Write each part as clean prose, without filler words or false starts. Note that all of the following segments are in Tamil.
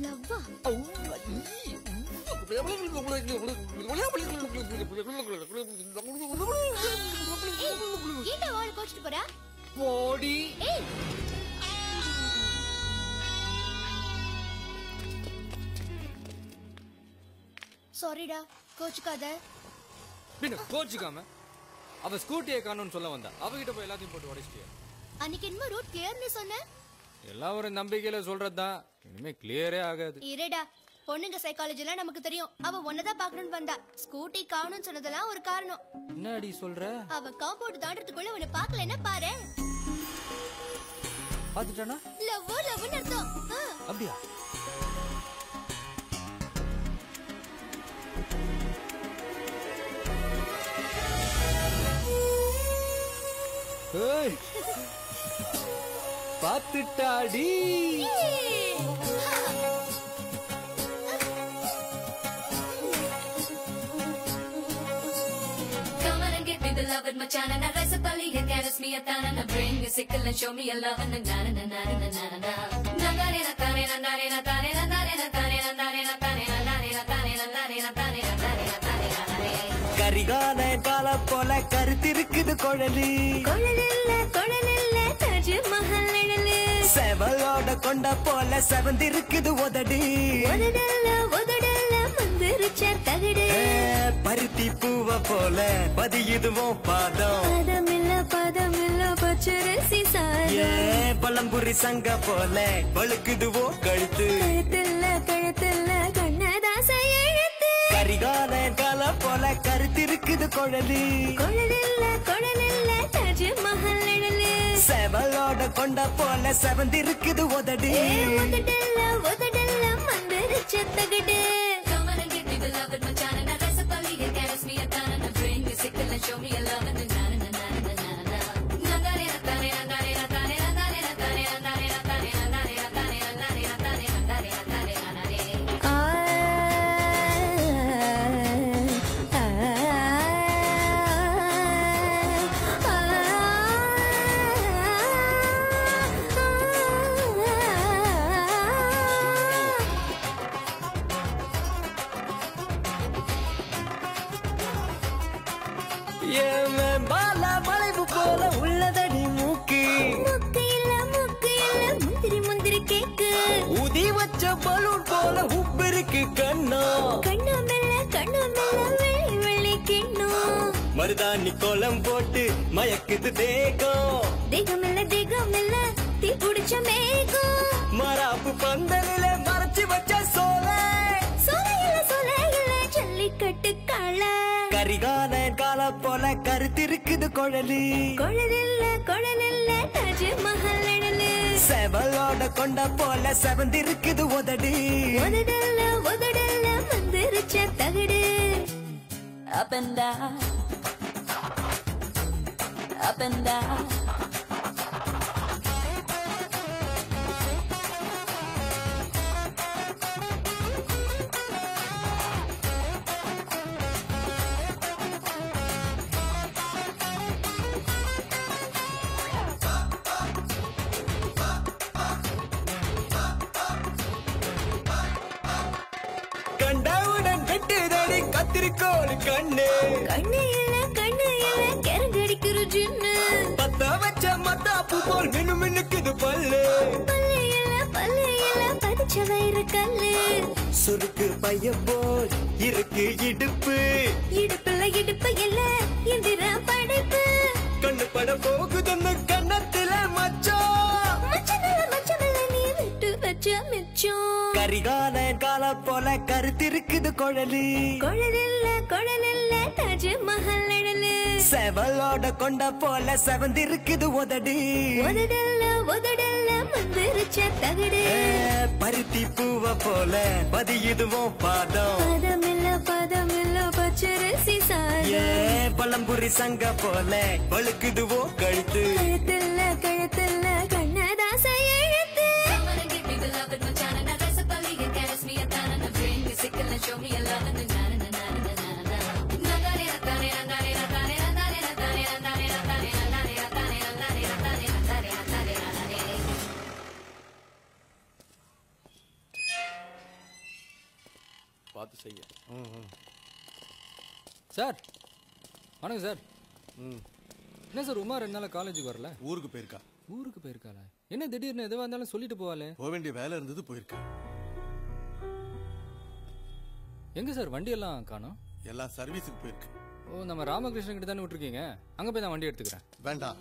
லவ்வா? ஏன்டா வாழ கோச்சிட்டு போறா? போடி. சாரிடா, கோச்சுக்காத. பின்ன கோச்சுக்காம அவ ஸ்கூட்டியை காணோம்னு சொல்ல வந்தா, அவகிட்ட போய் எல்லாத்தையும் போட்டு உடைச்சிட்டியா? அன்னைக்கு என்னமோ ரூட் கிளியர்னு சொன்ன. எல்லாம் ஒரு நம்பிக்கையில சொல்றதுதான், இனிமே கிளியரே ஆகாது. இருடா, பொண்ணுங்க சைக்காலஜிலாம் நமக்கு தெரியும். அவ ஒன்னதான் பாக்கணும்னு வந்தா, ஸ்கூட்டி காணும்னு சொன்னதெல்லாம் ஒரு காரணம். என்னடி சொல்ற? அவ காம்பவுண்ட் தாண்டறதுக்குள்ள உன்னை பாக்கலன்னா பாரு. பாத்துட்டானா? லவ்வோ லவ்னு அர்த்தம். அப்படியா? ஏய், பாத்துட்டாடி. Beloved Machana, na rasa pali ya caress me atana, na bring me sickle and show me your love, na na na na na na na na na na na tane na tane na tane na tane na tane na tane na tane na tane na tane na tane na tane na tane na tane na Karikala கால போல கருத்திருக்குது குழலி, குழலில்ல தாஜ்மஹல் நிழலு, செவலோட கொண்ட போல செவந்திருக்குது உதடி, உதடல்ல மந்திரிச்ச தகடு, பருத்தி பூவ போல பதியுதுவோம் பாதம், பதமில்ல பச்சரிசி சாதம், பழம்புரி சங்க போல பழுக்குதுவோ கழுத்து, கழுத்துல கண்ணதாச எழுத்து, கரிகால கால போல கருத்திருக்குது குழலி, குழலில்ல தாஜ்மஹல் நிழலு, செவலோட கொண்ட போல செவந்திருக்குது உதடி, உதடல்ல மந்திரிச்ச தகடு. Come on and get me beloved Machana, na rasa pali ya caress me atana, na bring me sickle and show me your love, na na na na na na na na tane na tane na tane na tane na tane na tane na tane na tane na tane na tane na tane na tane na tane na tane na பால வளைவு போல உள்ளதடி மூக்கு, முந்திரி கேக்கு, உதி வச்ச பலூன் போல உப்பிருக்கு கண்ணா, கண்ணா மெல்ல வெள்ளி கிண்ணம், மருதாணி கோலம் போட்டு மயக்குது தேகம், தேகமில்ல தீ புடிச்ச மேகம், மராப்பு பந்தலில மறைச்சு வச்ச சோலை, சோலையில ஜல்லிக்கட்டு காள, கரிகால கால போல கருத்திருக்குது குழலி, குழலில்ல தாஜ்மஹல் நிழலு, செவலோட கொண்ட போல செவந்திருக்குது உதடி, உதடல்ல மந்திரிச்ச தகடு. Up and down, up and down. கண்டவுடன் வெட்டுதடி கத்திரிக்கோள் கண்ணு, கண்ணு இல்ல கரங்கடிக்கிற ஜின்னு, பத்த வச்ச மத்தாப்பு போல் மினு மினுக்குது பல்லு, பல்லு இல்ல பதிச்ச வயிறு கல்லு, சுருக்கு பைய போல் இருக்கு இடுப்பு, இடுப்பு இல்ல எந்திர படைப்பு, கண்ணு பட போகுதுன்னு கண்ணத்தில மச்சம், மச்சமில்ல நீ விட்டு வச்ச மிச்சம், கரிகால கால போல கருத்திருக்குது குழலி, குழலில்ல தாஜ்மஹல் நிழலு, செவலோட கொண்ட போல செவந்திருக்குது உதடி, உதடல்ல மந்திரிச்ச தகடு, பருத்தி பூவ போல பதியுதுவோம் பாதம், பதமில்ல பச்சரிசி சாதம், பழம்புரி சங்க போல பழுக்குதுவோ கழுத்து, கழுத்துல கண்ணதாச எழுத்து. Come on and get me beloved Machana, na rasa pali ya caress me atana, na bring me sickle and show me your love, na na na na na na na na tane na tane na tane na tane na tane na tane na tane na tane na tane na tane na tane na tane na tane na tane na tane na பார்த்து செய்ய. சார் வணக்கம் சார். என்ன சார் உமா 2 நாள் காலேஜுக்கு வரல? ஊருக்கு போயிருக்கா. ஊருக்கு போயிருக்காளா? என்ன திடீர்னு எதுவாக இருந்தாலும் சொல்லிட்டு போவாளே? போக வேண்டிய வேலை இருந்தது, போயிருக்கா. எங்க சார் வண்டியெல்லாம் காணோம்? எல்லாம் சர்வீஸுக்கு போயிருக்கு. ஓ, நம்ம ராமகிருஷ்ணன் கிட்ட தானே விட்டுருக்கீங்க. அங்கே போய் நான் வண்டி எடுத்துக்கிறேன். வேண்டாம்,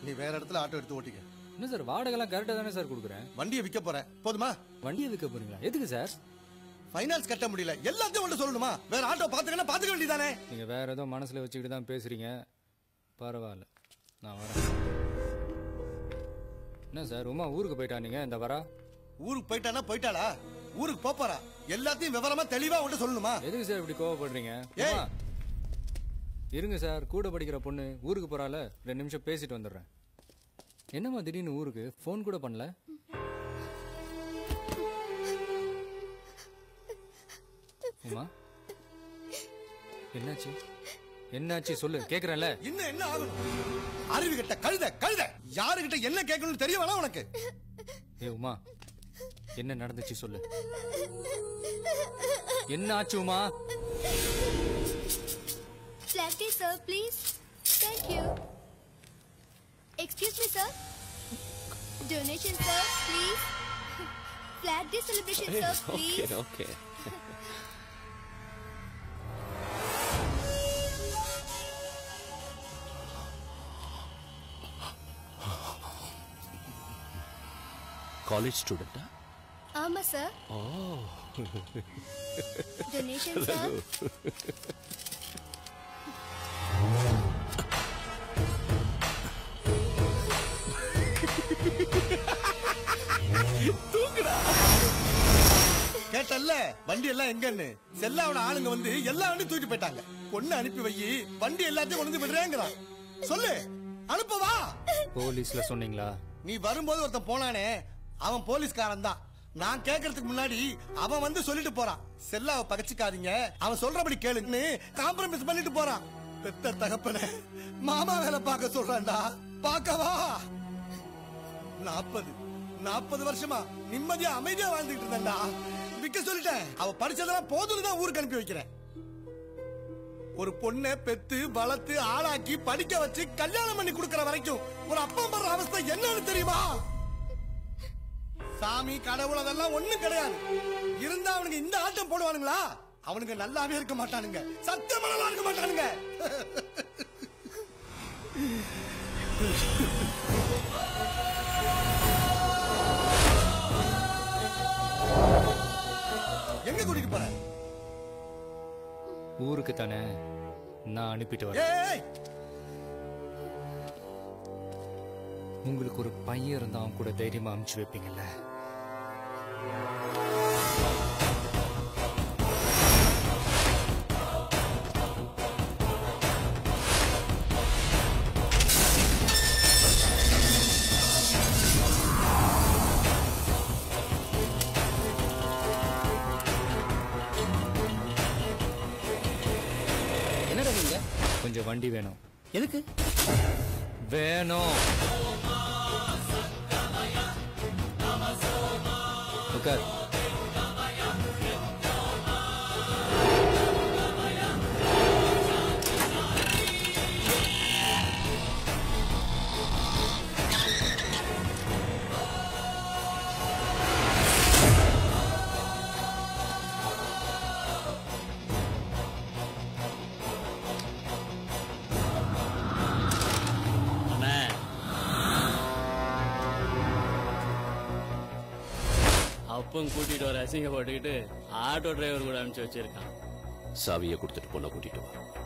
நீ வேற இடத்துல ஆட்டோ எடுத்து ஓட்டிக்க. என்ன சார் வாடகைலாம் கரெக்டாக தானே சார் கொடுக்குறேன்? வண்டியை விற்க போறேன், போதுமா? வண்டியை விற்க போறீங்களா? எதுக்கு சார்? ஃபைனான்ஸ் கட்ட முடியல, எல்லாத்தையும் ஒன்று சொல்லணுமா? வேற ஆட்டோ பார்த்துக்கணும், பார்த்துக்க வேண்டியதானே? நீங்க வேற ஏதோ மனசுல வச்சுக்கிட்டு தான் பேசுறீங்க. பரவாயில்ல, நான் வரேன். என்ன சார் உமா ஊருக்கு போயிட்டா? நீங்க இந்த வரா? ஊருக்கு போயிட்டானா போயிட்டாளா? ஊருக்கு போறா, எல்லாத்தையும் விவரமா தெளிவா ஒன்று சொல்லணுமா? எதுக்கு சார் இப்படி கோவப்படுறீங்க? ஏய், இருங்க சார், கூட படிக்கிற பொண்ணு ஊருக்கு போறால, 2 நிமிஷம் பேசிட்டு வந்துடுறேன். என்னம்மா திடீர்னு ஊருக்கு ஃபோன் கூட பண்ணல? உமா என்னாச்சு? என்னாச்சு சொல்லு, கேக்குறேன்ல. இன்னும் என்ன ஆகணும்? அறிவு கிட்ட கழுத கழுத, யாருகிட்ட என்ன கேட்கணும்னு தெரிய வேணா உனக்கு? ஏ உமா, என்ன நடந்துச்சு சொல்லு. என்ன ஆச்சு Uma? Flag tea, sir, please. Thank you. Excuse me, sir. Donation, sir, please. Flag day celebration, sir, please. Okay. College ஸ்டூடெண்டா? ஆமா சார். Donation, sir. கேட்டல்ல வண்டி எல்லாம் எங்கன்னு? செல்லாவோட ஆளுங்க வந்து எல்லா வண்டியும் தூக்கி போயிட்டாங்க. பொண்ணு அனுப்பி வை, வண்டி எல்லாத்தையும் கொண்டு விடுறேங்கிறான். சொல்லு, அனுப்பவா? போலீஸ்ல சொன்னீங்களா? நீ வரும்போது ஒருத்தன் போனானே, அவன் போலீஸ்காரன் தான். நான் கேட்கறதுக்கு முன்னாடி அவன் வந்து சொல்லிட்டு போறான். செல்லாவை பகச்சிக்காதீங்க, அவன் சொல்றபடி கேளுன்னு காம்ப்ரமைஸ் பண்ணிட்டு போறான். பெத்த தகப்பன மாமா வேலை பார்க்க சொல்றான்டா, பாக்கவா? 40 வருஷமா நிம்மதியா அமைதியா வாழ்ந்துட்டு இருந்தேன்டா. விக்க சொல்லிட்டேன். அவ படிச்சதெல்லாம் போதுன்னு தான் ஊருக்கு அனுப்பி வைக்கிறேன். ஒரு பொண்ணை பெத்து வளர்த்து ஆளாக்கி படிக்க வச்சு கல்யாணம் பண்ணி கொடுக்கற வரைக்கும் ஒரு அப்பா பண்ற அவஸ்தை என்னன்னு தெரியுமா? சாமி கடவுள் அதெல்லாம் ஒண்ணும் கிடையாது. இருந்தா அவனுங்க இந்த ஆட்டம் போடுவானுங்களா? அவனுங்க நல்லாவே இருக்க மாட்டானுங்க, சத்தியமா நல்லா இருக்க மாட்டானுங்க. எங்க கூட்டிட்டு போற? ஊருக்கு தானே, நான் அனுப்பிட்டு வரேன். ஏய், உங்களுக்கு ஒரு பையன் இருந்தா அவன் கூட தைரியமா அனுப்பிச்சு வைப்பீங்கல்ல? என்னடா நீங்க? கொஞ்சம் வண்டி வேணும். எதுக்கு வேணும்? உட்கார். அப்பன் கூட்டிட்டு வர அசிங்கப்பட்டுக்கிட்டு ஆட்டோ டிரைவர் கூட அனுப்பிச்சு வச்சிருக்கான். சாவியை கொடுத்துட்டு பொண்ணை கூட்டிட்டு வா.